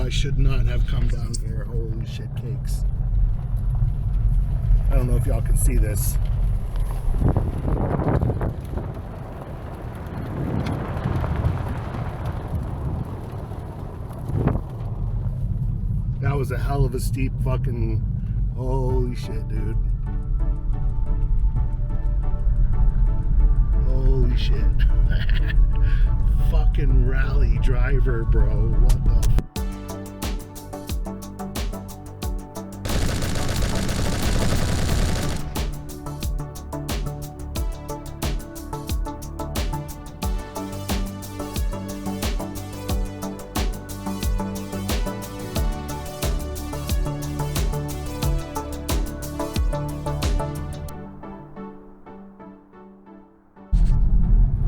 I should not have come down here. Holy shit cakes. I don't know if y'all can see this. That was a hell of a steep fucking... Holy shit, dude. Holy shit. Fucking rally driver, bro. What the f...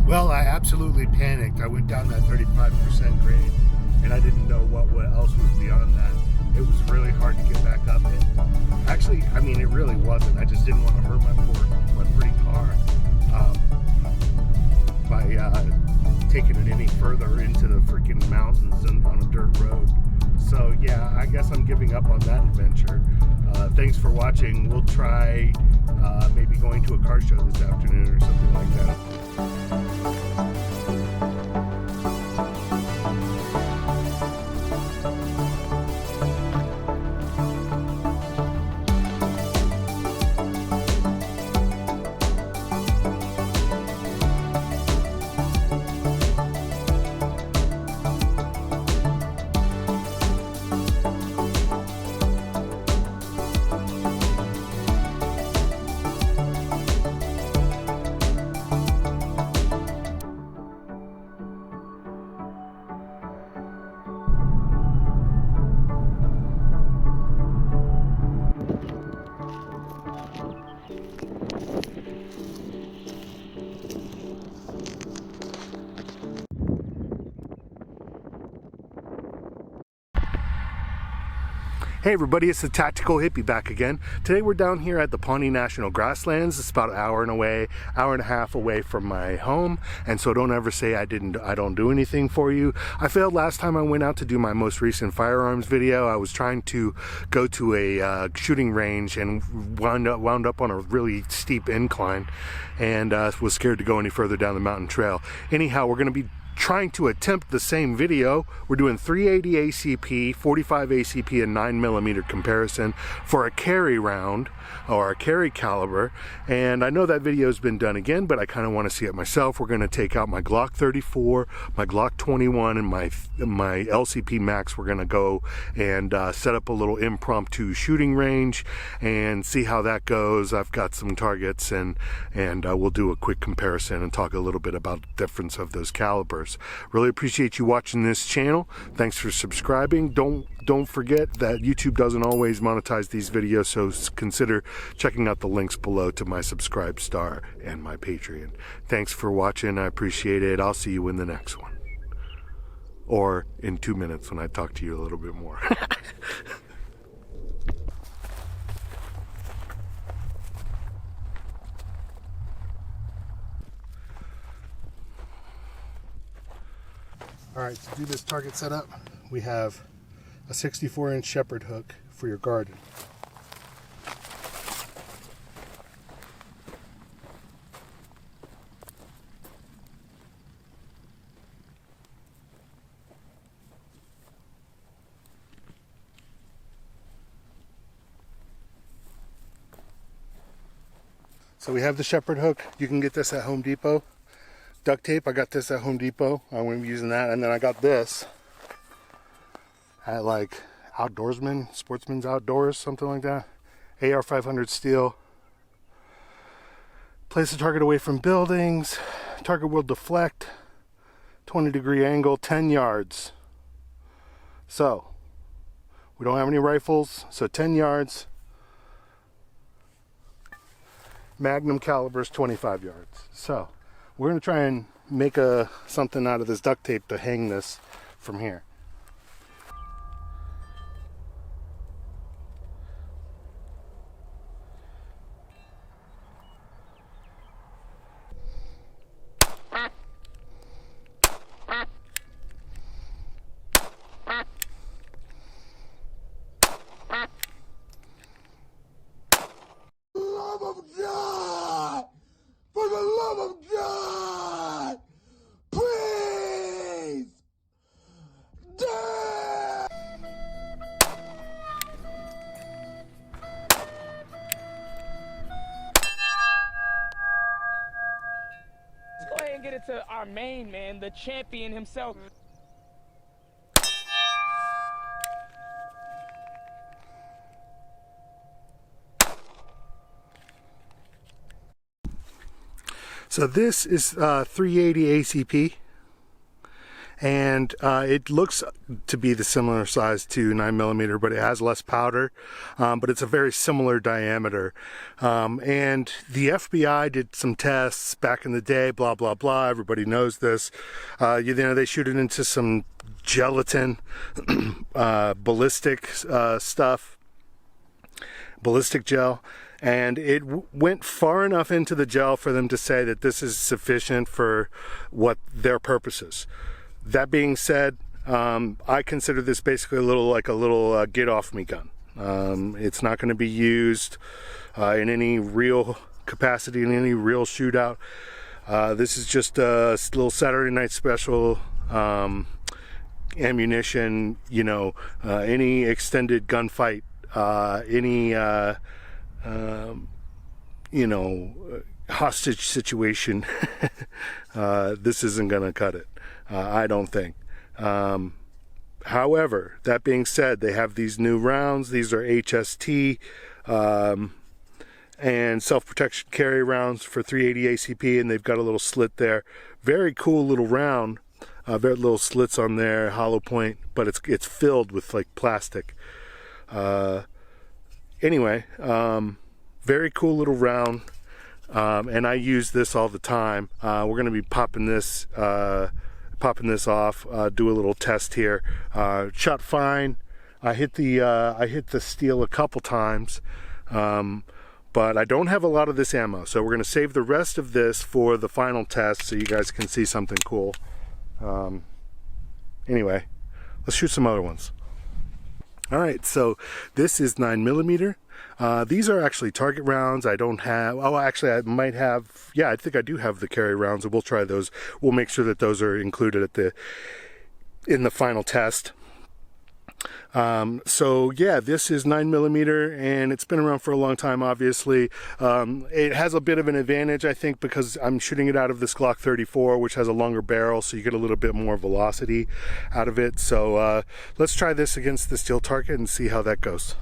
Well, I absolutely panicked. I went down that 35% grade, and I didn't know what else was beyond that. It was really hard to get back up it. Actually, I mean, it really wasn't. I just didn't want to hurt my pretty car by taking it any further into the freaking mountains and on a dirt road. So yeah, I guess I'm giving up on that adventure. Thanks for watching. We'll try maybe going to a car show this afternoon or something like that. Hey everybody, it's the Tactical Hippie back again. Today we're down here at the Pawnee National Grasslands. It's about an hour and a half away from my home, and so don't ever say I don't do anything for you. I failed last time I went out to do my most recent firearms video. I was trying to go to a shooting range and wound up on a really steep incline, and was scared to go any further down the mountain trail. Anyhow, we're going to be trying to attempt the same video. We're doing 380 ACP, 45 ACP, and 9mm comparison for a carry round or a carry caliber. And I know that video has been done again, but I kind of want to see it myself. We're going to take out my Glock 34, my Glock 21, and my LCP Max. We're going to go and set up a little impromptu shooting range and see how that goes. I've got some targets, and we'll do a quick comparison and talk a little bit about the difference of those calibers. Really appreciate you watching this channel. Thanks for subscribing. Don't forget that YouTube doesn't always monetize these videos, so consider checking out the links below to my Subscribe Star and my Patreon. Thanks for watching. I appreciate it. I'll see you in the next one. Or in 2 minutes when I talk to you a little bit more. Alright, to do this target setup, we have a 64-inch shepherd hook for your garden. So we have the shepherd hook. You can get this at Home Depot. Duct tape, I got this at Home Depot. I'm going to be using that. And then I got this at like Outdoorsman, Sportsman's Outdoors, something like that. AR 500 steel. Place the target away from buildings. Target will deflect. 20-degree angle, 10 yards. So, we don't have any rifles, so 10 yards. Magnum caliber is 25 yards. So, we're going to try and make something out of this duct tape to hang this from here. our main man, the champion himself. So this is 380 ACP, and it looks to be the similar size to 9mm, but it has less powder, but it's a very similar diameter. And the FBI did some tests back in the day, blah blah blah, everybody knows this. You know, they shoot it into some gelatin ballistic stuff, ballistic gel, and it went far enough into the gel for them to say that this is sufficient for what their purposes. That being said, I consider this basically a little get off me gun. It's not going to be used in any real capacity, in any real shootout. This is just a little Saturday night special ammunition. You know, any extended gunfight, any you know, hostage situation, this isn't gonna cut it, I don't think. However, that being said, they have these new rounds. These are HST and self-protection carry rounds for 380 ACP, and they've got a little slit there. Very cool little round. Very little slits on there, hollow point, but it's filled with like plastic. Anyway, very cool little round, and I use this all the time. We're going to be popping this off, do a little test here. Shot fine. I hit the steel a couple times, but I don't have a lot of this ammo, so we're going to save the rest of this for the final test so you guys can see something cool. Anyway, let's shoot some other ones. Alright, so this is 9mm. These are actually target rounds. I don't have, oh actually I might have, yeah, I think I do have the carry rounds, and we'll try those. We'll make sure that those are included in the final test. So yeah, this is 9mm, and it's been around for a long time, obviously. It has a bit of an advantage, I think, because I'm shooting it out of this Glock 34, which has a longer barrel, so you get a little bit more velocity out of it. So let's try this against the steel target and see how that goes.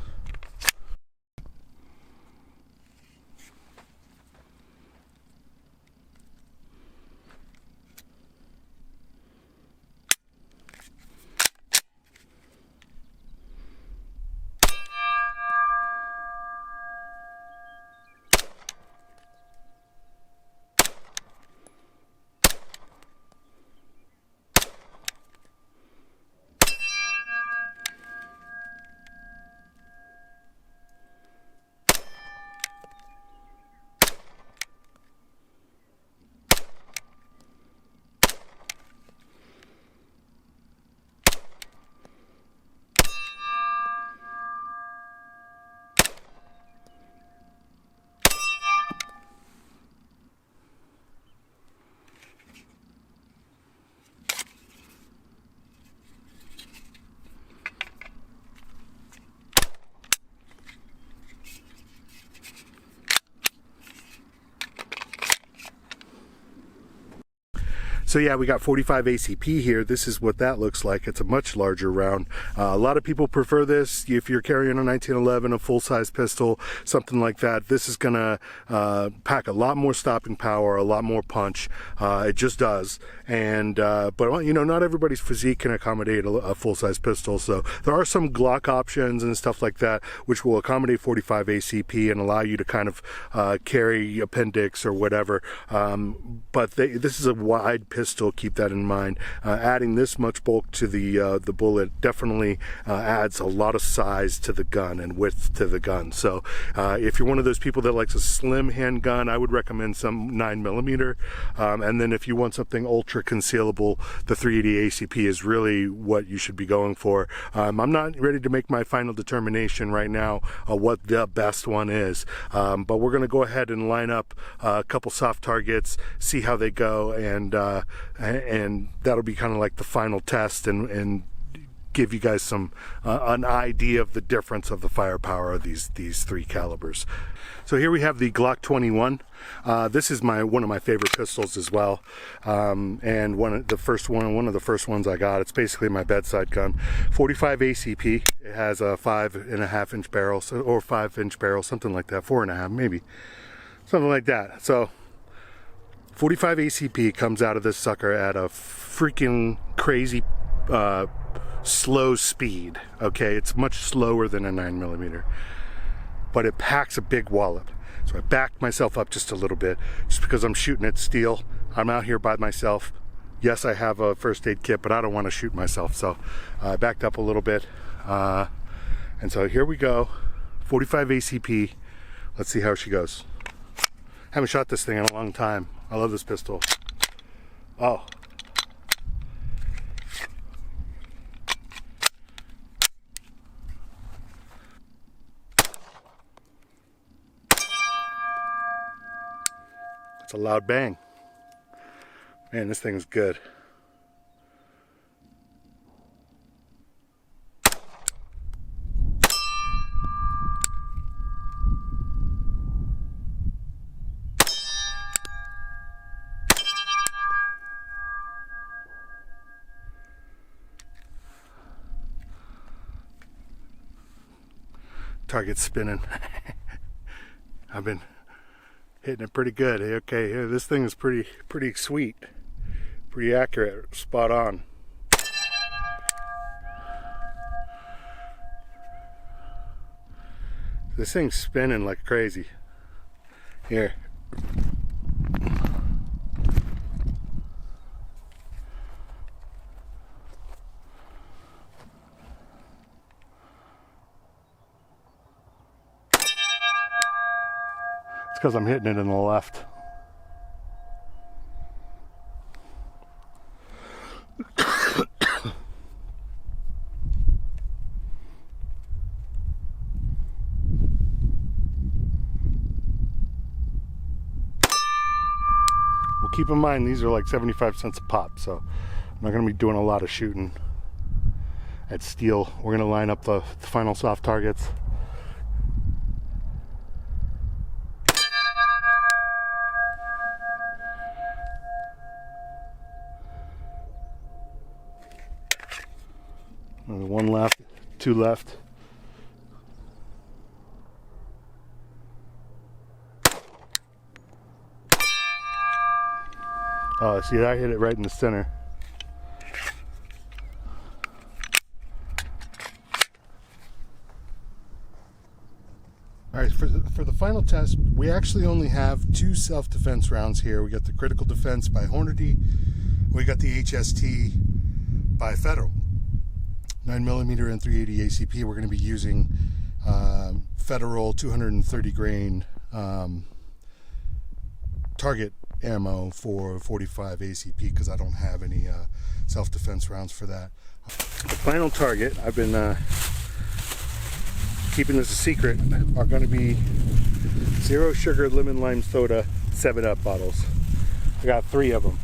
So yeah, we got 45 ACP here. This is what that looks like. It's a much larger round. A lot of people prefer this. If you're carrying a 1911, a full-size pistol, something like that, this is gonna pack a lot more stopping power, a lot more punch. It just does. And but you know, not everybody's physique can accommodate a full-size pistol. So there are some Glock options and stuff like that, which will accommodate 45 ACP and allow you to kind of carry appendix or whatever. But this is a wide pistol, keep that in mind. Adding this much bulk to the bullet definitely adds a lot of size to the gun and width to the gun. So if you're one of those people that likes a slim handgun, I would recommend some 9mm. And then if you want something ultra concealable, the 380 ACP is really what you should be going for. I'm not ready to make my final determination right now what the best one is, but we're going to go ahead and line up a couple soft targets, see how they go, and that'll be kind of like the final test and give you guys some an idea of the difference of the firepower of these three calibers. So here we have the Glock 21. This is one of my favorite pistols as well, and one of the first ones I got. It's basically my bedside gun. 45 ACP. It has a 5.5 inch barrel, or 5 inch barrel, something like that. 4.5 maybe, something like that. So 45 ACP comes out of this sucker at a freaking crazy slow speed. Okay, it's much slower than a 9mm, but it packs a big wallop. So I backed myself up just a little bit, just because I'm shooting at steel. I'm out here by myself. Yes, I have a first aid kit, but I don't want to shoot myself, so I backed up a little bit. And so here we go, 45 ACP. Let's see how she goes. Haven't shot this thing in a long time. I love this pistol. Oh. It's a loud bang. Man, this thing is good. Target's spinning. I've been hitting it pretty good. Okay, this thing is pretty sweet, pretty accurate, spot on. This thing's spinning like crazy. Here. It's because I'm hitting it in the left. Well, keep in mind these are like 75 cents a pop, so I'm not going to be doing a lot of shooting at steel. We're going to line up the final soft targets. One left, two left. Oh, see, I hit it right in the center. All right, for the final test, we actually only have 2 self-defense rounds here. We got the Critical Defense by Hornady. We got the HST by Federal. 9mm and 380 ACP. We're going to be using Federal 230 grain target ammo for 45 ACP because I don't have any self-defense rounds for that. The final target, I've been keeping this a secret, are going to be zero sugar lemon lime soda 7-Up bottles. I got 3 of them.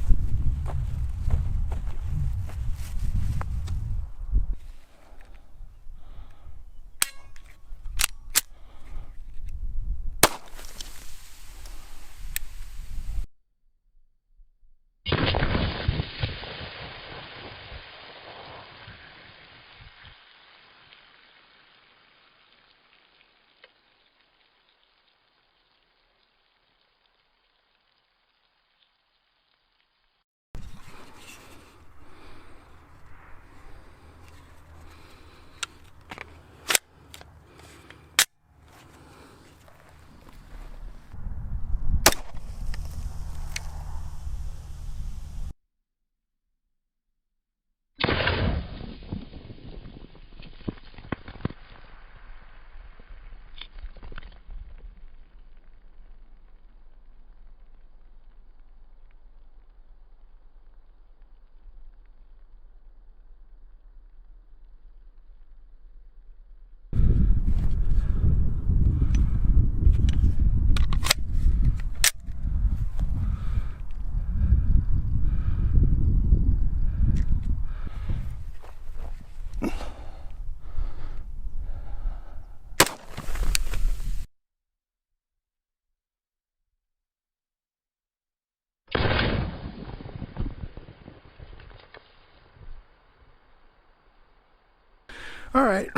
All right,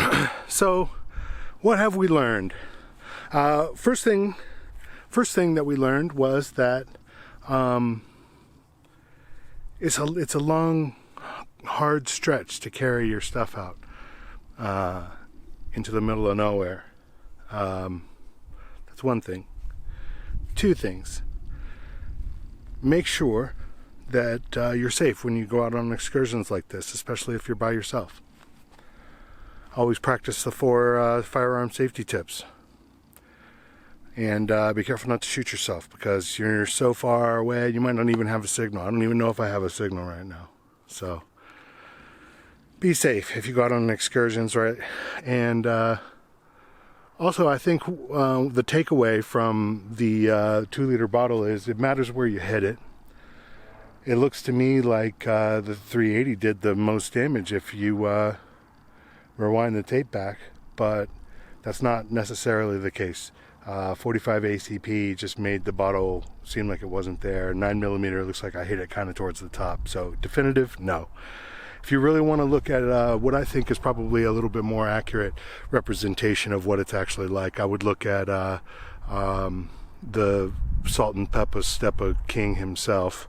so what have we learned? First thing that we learned was that it's a long, hard stretch to carry your stuff out into the middle of nowhere. That's one thing. Two things. Make sure that you're safe when you go out on excursions like this, especially if you're by yourself. Always practice the 4 firearm safety tips. And be careful not to shoot yourself, because you're so far away you might not even have a signal. I don't even know if I have a signal right now. So be safe if you go out on excursions, right? And also, I think the takeaway from the 2-liter bottle is it matters where you hit it. It looks to me like the 380 did the most damage if you rewind the tape back, but that's not necessarily the case. 45 ACP just made the bottle seem like it wasn't there. 9mm looks like I hit it kind of towards the top. So definitive, no. If you really want to look at what I think is probably a little bit more accurate representation of what it's actually like, I would look at the Salt and Pepper Stepper King himself.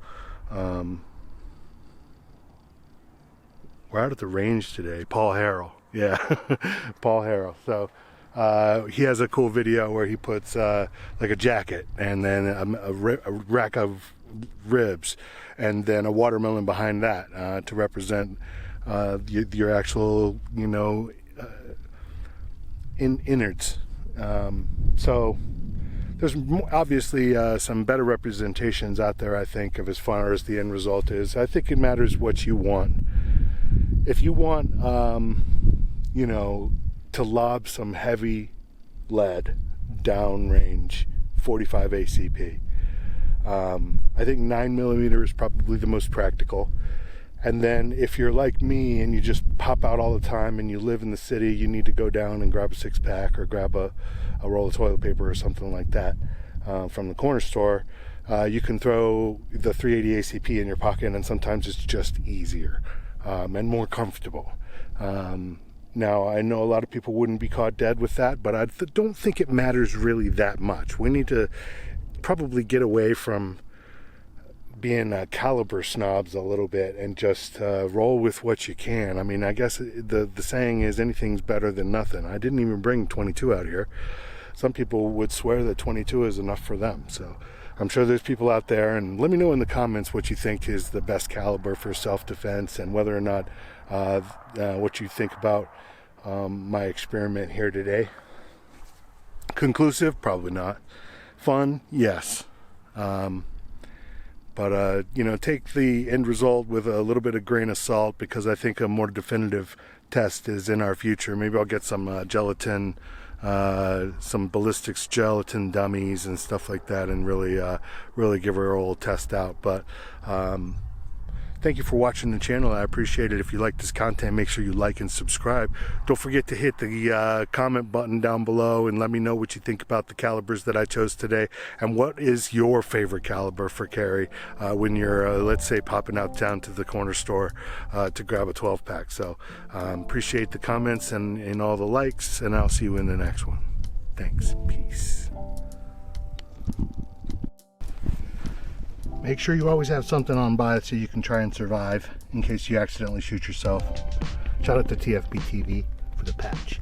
We're out at the range today. Paul Harrell. Yeah, Paul Harrell. So he has a cool video where he puts like a jacket and then a rack of ribs and then a watermelon behind that to represent your actual, innards. So there's obviously some better representations out there, I think, of as far as the end result is. I think it matters what you want. If you want, to lob some heavy lead downrange 45 ACP, I think 9mm is probably the most practical. And then if you're like me and you just pop out all the time and you live in the city, you need to go down and grab a 6-pack or grab a roll of toilet paper or something like that from the corner store. You can throw the 380 ACP in your pocket, and sometimes it's just easier and more comfortable. Now, I know a lot of people wouldn't be caught dead with that, but I don't think it matters really that much. We need to probably get away from being caliber snobs a little bit and just roll with what you can. I mean, I guess the saying is anything's better than nothing. I didn't even bring 22 out here. Some people would swear that 22 is enough for them. So I'm sure there's people out there, and let me know in the comments what you think is the best caliber for self-defense and whether or not what you think about my experiment here today. Conclusive? Probably not. Fun? Yes. But take the end result with a little bit of grain of salt, because I think a more definitive test is in our future. Maybe I'll get some gelatin, some ballistics gelatin dummies and stuff like that, and really give her a old test out. But thank you for watching the channel. I appreciate it. If you like this content, make sure you like and subscribe. Don't forget to hit the comment button down below and let me know what you think about the calibers that I chose today, and what is your favorite caliber for carry when you're, let's say, popping out down to the corner store to grab a 12-pack. So appreciate the comments and all the likes, and I'll see you in the next one. Thanks. Peace. Make sure you always have something on by so you can try and survive in case you accidentally shoot yourself. Shout out to TFB TV for the patch.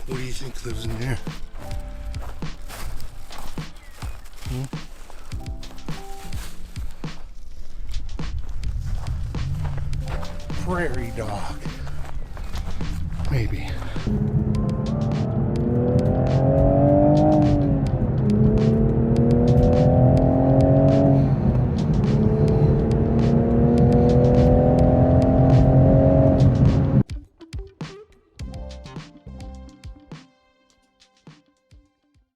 What do you think lives in there? Prairie dog. Maybe.